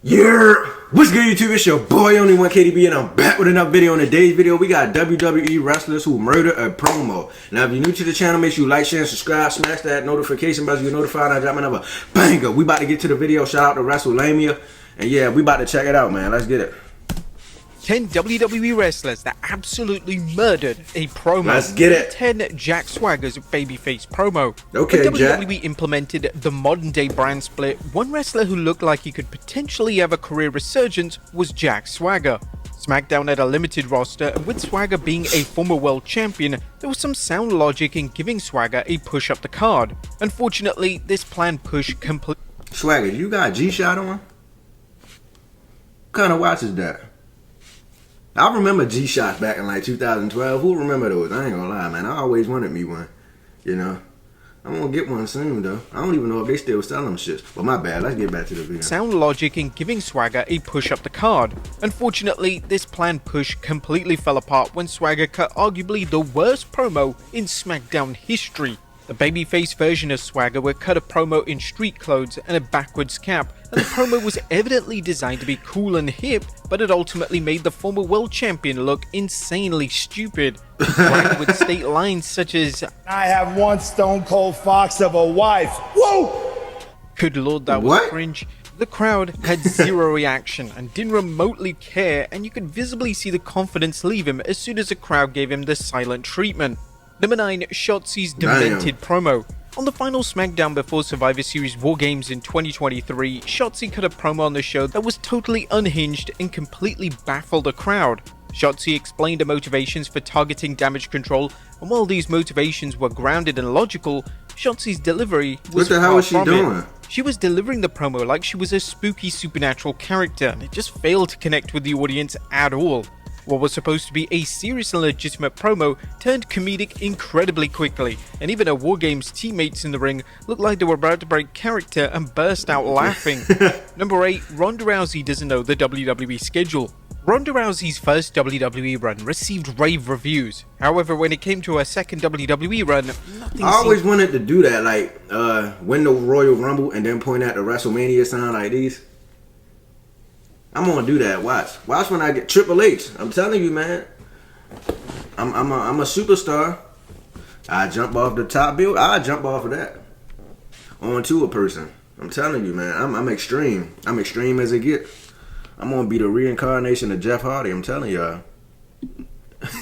Yeah, what's good YouTube? It's your boy Only One KDB and I'm back with another video. In today's video, we got WWE wrestlers who murdered a promo. Now, if you're new to the channel, make sure you like, share, and subscribe. Smash that notification bell so you're notified when I drop another banger. We about to get to the video. Shout out to WrestleMania. And yeah, we about to check it out, man. Let's get it. 10 WWE wrestlers that absolutely murdered a promo. Let's get it. 10 Jack Swagger's babyface promo. Okay, when Jack. WWE implemented the modern day brand split, one wrestler who looked like he could potentially have a career resurgence was Jack Swagger. SmackDown had a limited roster, and with Swagger being a former world champion, there was some sound logic in giving Swagger a push up the card. Unfortunately, this planned push completely... Swagger, you got G-Shot on? What kind of watch is that? I remember G-Shots back in like 2012. Who remember those? I ain't gonna lie, man. I always wanted me one. You know? I'm gonna get one soon, though. I don't even know if they still sell them shits. But my bad. Let's get back to the video. Sound logic in giving Swagger a push up the card. Unfortunately, this planned push completely fell apart when Swagger cut arguably the worst promo in SmackDown history. The babyface version of Swagger would cut a promo in street clothes and a backwards cap, and the promo was evidently designed to be cool and hip, but it ultimately made the former world champion look insanely stupid. Swagger would state lines such as, "I have one stone cold fox of a wife." Whoa! Good lord, that was cringe. The crowd had zero reaction and didn't remotely care, and you could visibly see the confidence leave him as soon as the crowd gave him the silent treatment. Number 9, Shotzi's demented promo. On the final SmackDown before Survivor Series War Games in 2023, Shotzi cut a promo on the show that was totally unhinged and completely baffled the crowd. Shotzi explained her motivations for targeting damage control, and while these motivations were grounded and logical, Shotzi's delivery was What the hell was she doing? She was delivering the promo like she was a spooky supernatural character, and it just failed to connect with the audience at all. What was supposed to be a serious and legitimate promo turned comedic incredibly quickly, and even her War Games teammates in the ring looked like they were about to break character and burst out laughing. Number 8, Ronda Rousey doesn't know the WWE schedule. Ronda Rousey's first WWE run received rave reviews. However, when it came to her second WWE run, nothing I always wanted to do that, like win the Royal Rumble and then point at the WrestleMania sign like these. I'm gonna do that. Watch when I get Triple H. I'm telling you, man. I'm a superstar. I jump off the top build. I jump off of that onto a person. I'm telling you, man. I'm extreme. I'm extreme as it get. I'm gonna be the reincarnation of Jeff Hardy. I'm telling y'all.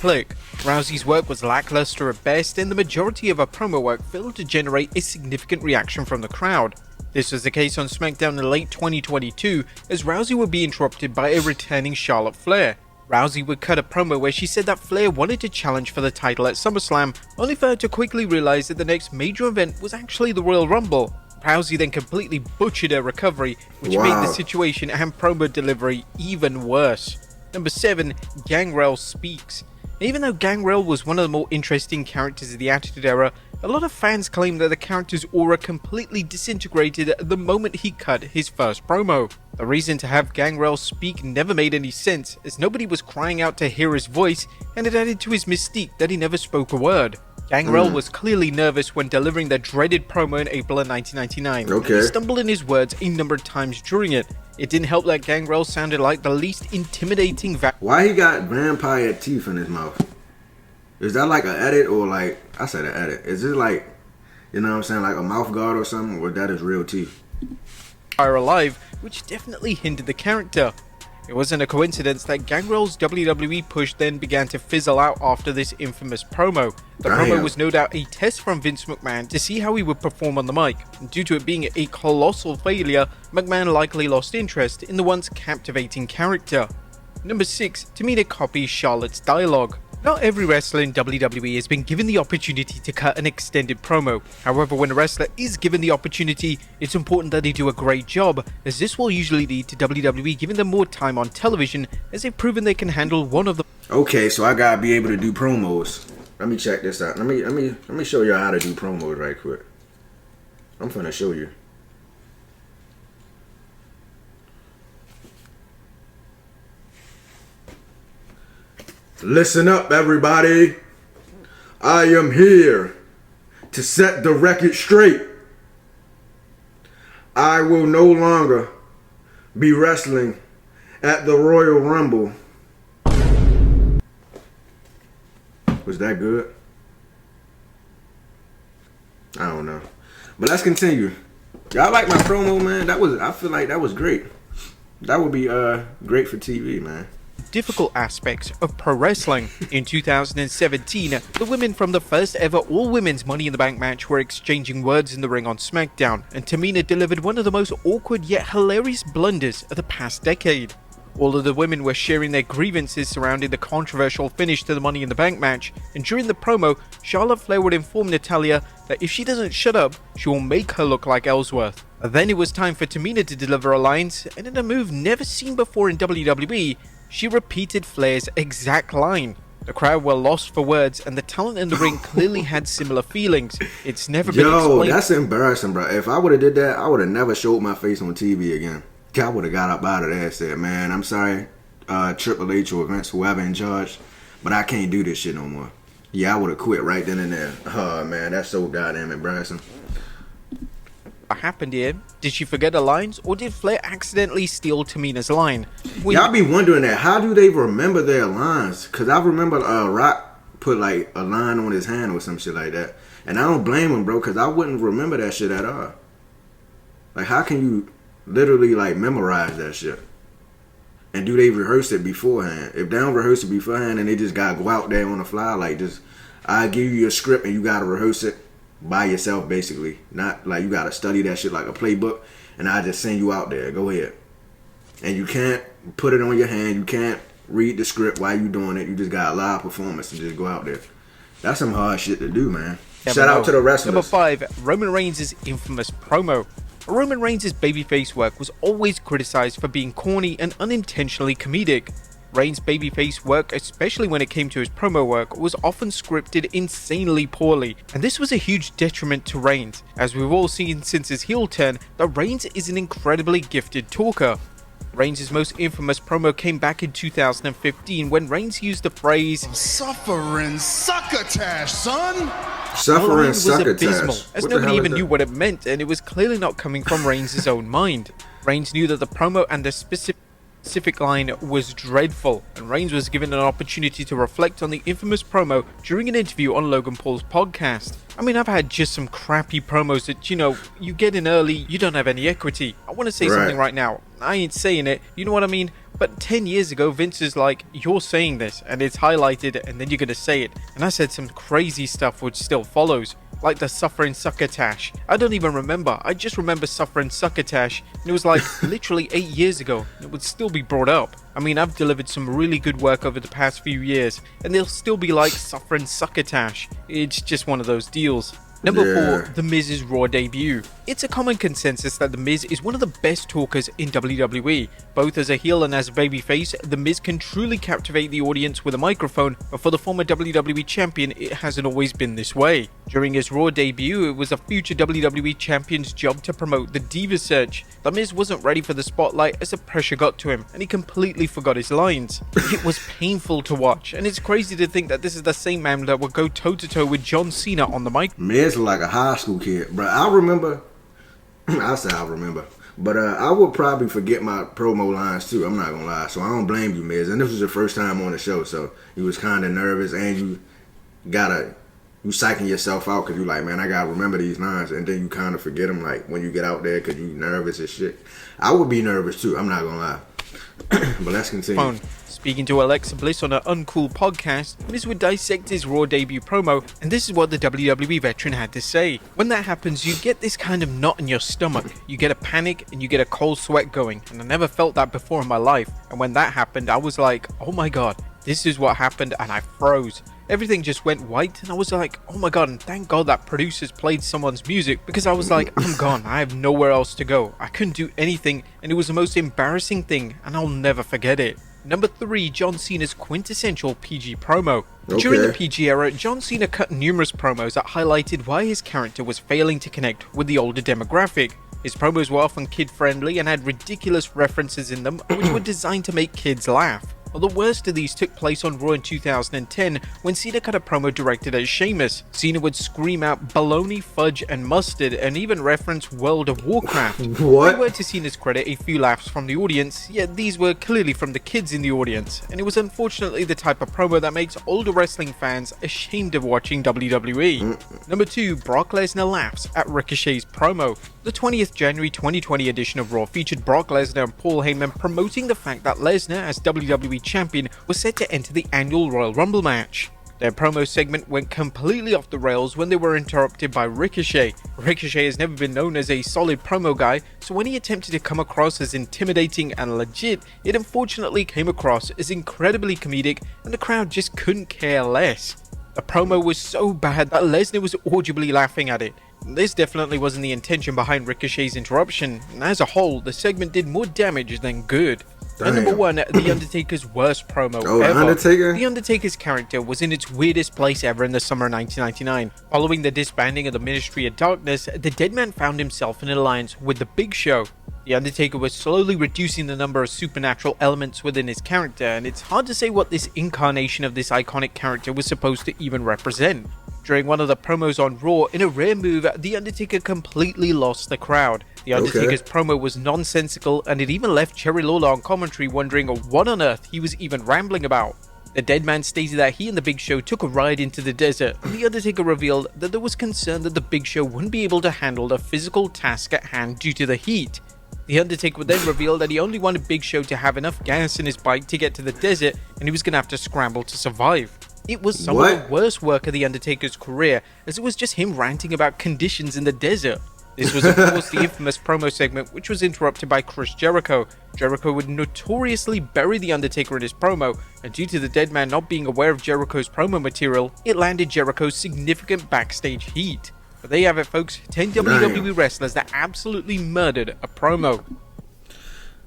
Click. Rousey's work was lackluster at best, and the majority of her promo work failed to generate a significant reaction from the crowd. This was the case on SmackDown in late 2022, as Rousey would be interrupted by a returning Charlotte Flair. Rousey would cut a promo where she said that Flair wanted to challenge for the title at SummerSlam, only for her to quickly realize that the next major event was actually the Royal Rumble. Rousey then completely butchered her recovery, which made the situation and promo delivery even worse. Number 7, Gangrel speaks. Even though Gangrel was one of the more interesting characters of the Attitude Era, a lot of fans claim that the character's aura completely disintegrated the moment he cut his first promo. The reason to have Gangrel speak never made any sense, as nobody was crying out to hear his voice, and it added to his mystique that he never spoke a word. Gangrel was clearly nervous when delivering the dreaded promo in April of 1999. Okay. He stumbled in his words a number of times during it. It didn't help that Gangrel sounded like the least intimidating Why he got vampire teeth in his mouth? Is that like an edit or like, I said an edit. Is it like, you know what I'm saying, like a mouth guard or something, or that is real teeth? Are alive, which definitely hindered the character. It wasn't a coincidence that Gangrel's WWE push then began to fizzle out after this infamous promo. The promo was no doubt a test from Vince McMahon to see how he would perform on the mic, and due to it being a colossal failure, McMahon likely lost interest in the once captivating character. Number 6, Tamina copies Charlotte's dialogue. Not every wrestler in WWE has been given the opportunity to cut an extended promo. However, when a wrestler is given the opportunity, it's important that they do a great job, as this will usually lead to WWE giving them more time on television, as they've proven they can handle one of the... Okay, so I gotta be able to do promos. Let me check this out. Let me show y'all how to do promos right quick. I'm finna show you. Listen up, everybody. I am here to set the record straight. I will no longer be wrestling at the Royal Rumble. Was that good? I don't know. But let's continue. Y'all like my promo, man? I feel like that was great. That would be great for TV, man. Difficult aspects of pro wrestling. In 2017, the women from the first ever all-women's Money in the Bank match were exchanging words in the ring on SmackDown, and Tamina delivered one of the most awkward yet hilarious blunders of the past decade. All of the women were sharing their grievances surrounding the controversial finish to the Money in the Bank match, and during the promo, Charlotte Flair would inform Natalya that if she doesn't shut up, she will make her look like Ellsworth. Then it was time for Tamina to deliver her lines, and in a move never seen before in WWE, she repeated Flair's exact line. The crowd were lost for words, and the talent in the ring clearly had similar feelings. It's never been explained. Yo, that's embarrassing, bro. If I would have did that, I would have never showed my face on TV again. I would have got up out of there and said, man, I'm sorry, Triple H or Vince, whoever in charge, but I can't do this shit no more. Yeah, I would have quit right then and there. Oh, man, that's so goddamn embarrassing. What happened here? Did she forget her lines, or did Flair accidentally steal Tamina's line? Y'all be wondering that. How do they remember their lines? Because I remember Rock put like a line on his hand or some shit like that. And I don't blame him, bro, because I wouldn't remember that shit at all. Like, how can you literally like memorize that shit? And do they rehearse it beforehand? If they don't rehearse it beforehand and they just gotta go out there on the fly, like just, I give you a script and you gotta rehearse it by yourself, basically. Not like you gotta study that shit like a playbook, and I just send you out there. Go ahead. And you can't put it on your hand. You can't read the script while you doing it. You just got a live performance and just go out there. That's some hard shit to do, man. Shout out to the wrestlers. Number 5, Roman Reigns' infamous promo. Roman Reigns' babyface work was always criticized for being corny and unintentionally comedic. Reigns' babyface work, especially when it came to his promo work, was often scripted insanely poorly, and this was a huge detriment to Reigns. As we've all seen since his heel turn, that Reigns is an incredibly gifted talker. Reigns' most infamous promo came back in 2015 when Reigns used the phrase Suffering succotash, son. Suffering succotash. As nobody even knew what it meant, and it was clearly not coming from Reigns' own mind. Reigns knew that the promo and the specific line was dreadful, and Reigns was given an opportunity to reflect on the infamous promo during an interview on Logan Paul's podcast. I mean, I've had just some crappy promos that, you get in early, you don't have any equity. I want to say something right now. I ain't saying it, you know what I mean? But 10 years ago, Vince is like, you're saying this, and it's highlighted, and then you're going to say it. And I said some crazy stuff which still follows, like the suffering succotash. I don't even remember. I just remember suffering succotash, and it was like literally 8 years ago. It would still be brought up. I mean, I've delivered some really good work over the past few years, and they'll still be like suffering succotash. It's just one of those deals. Number 4, The Miz's Raw debut. It's a common consensus that The Miz is one of the best talkers in WWE. Both as a heel and as a babyface, The Miz can truly captivate the audience with a microphone, but for the former WWE Champion, it hasn't always been this way. During his Raw debut, it was a future WWE Champion's job to promote the Diva Search. The Miz wasn't ready for the spotlight as the pressure got to him, and he completely forgot his lines. It was painful to watch, and it's crazy to think that this is the same man that would go toe-to-toe with John Cena on the mic. Miz like a high school kid, bro. I remember, but I would probably forget my promo lines too. I'm not gonna lie, so I don't blame you, Miz. And this was your first time on the show, so you was kind of nervous, and you psyching yourself out because you like, man, I gotta remember these lines, and then you kind of forget them like when you get out there because you nervous as shit. I would be nervous too. I'm not gonna lie, but let's continue. Speaking to Alexa Bliss on her Uncool podcast, Miz would dissect his Raw debut promo, and this is what the WWE veteran had to say. When that happens, you get this kind of knot in your stomach. You get a panic and you get a cold sweat going, and I never felt that before in my life. And when that happened, I was like, oh my god, this is what happened, and I froze. Everything just went white, and I was like, oh my god, and thank god that producers played someone's music, because I was like, I'm gone, I have nowhere else to go. I couldn't do anything, and it was the most embarrassing thing, and I'll never forget it. Number 3, John Cena's quintessential PG promo. Okay. During the PG era, John Cena cut numerous promos that highlighted why his character was failing to connect with the older demographic. His promos were often kid-friendly and had ridiculous references in them which were designed to make kids laugh. Well, the worst of these took place on Raw in 2010 when Cena cut a promo directed at Sheamus. Cena would scream out baloney, fudge, and mustard, and even reference World of Warcraft. What? They were, to Cena's credit, a few laughs from the audience, yet these were clearly from the kids in the audience, and it was unfortunately the type of promo that makes older wrestling fans ashamed of watching WWE. Number 2, Brock Lesnar laughs at Ricochet's promo. The 20th January 2020 edition of Raw featured Brock Lesnar and Paul Heyman promoting the fact that Lesnar, as WWE Champion, was set to enter the annual Royal Rumble match. Their promo segment went completely off the rails when they were interrupted by Ricochet. Ricochet has never been known as a solid promo guy, so when he attempted to come across as intimidating and legit, it unfortunately came across as incredibly comedic, and the crowd just couldn't care less. The promo was so bad that Lesnar was audibly laughing at it. This definitely wasn't the intention behind Ricochet's interruption, and as a whole, the segment did more damage than good. And number 1, The Undertaker's worst promo ever. Undertaker? The Undertaker's character was in its weirdest place ever in the summer of 1999. Following the disbanding of the Ministry of Darkness, the dead man found himself in an alliance with the Big Show. The Undertaker was slowly reducing the number of supernatural elements within his character, and it's hard to say what this incarnation of this iconic character was supposed to even represent. During one of the promos on Raw, in a rare move, The Undertaker completely lost the crowd. The Undertaker's promo was nonsensical, and it even left Jerry Lawler on commentary wondering what on earth he was even rambling about. The dead man stated that he and the Big Show took a ride into the desert, and The Undertaker revealed that there was concern that the Big Show wouldn't be able to handle the physical task at hand due to the heat. The Undertaker would then reveal that he only wanted Big Show to have enough gas in his bike to get to the desert, and he was going to have to scramble to survive. It was some of the worst work of The Undertaker's career, as it was just him ranting about conditions in the desert. This was of course the infamous promo segment, which was interrupted by Chris Jericho. Jericho would notoriously bury The Undertaker in his promo, and due to the dead man not being aware of Jericho's promo material, it landed Jericho significant backstage heat. But there you have it, folks, 10 WWE wrestlers that absolutely murdered a promo.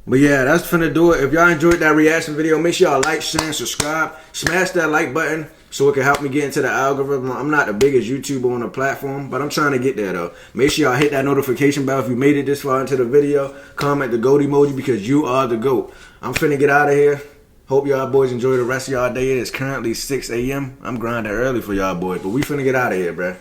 But yeah, that's finna do it. If y'all enjoyed that reaction video, make sure y'all like, share, and subscribe. Smash that like button so it can help me get into the algorithm. I'm not the biggest YouTuber on the platform, but I'm trying to get there though. Make sure y'all hit that notification bell if you made it this far into the video. Comment the GOAT emoji because you are the GOAT. I'm finna get out of here. Hope y'all boys enjoy the rest of y'all day. It is currently 6 a.m. I'm grinding early for y'all boys, but we finna get out of here, bruh.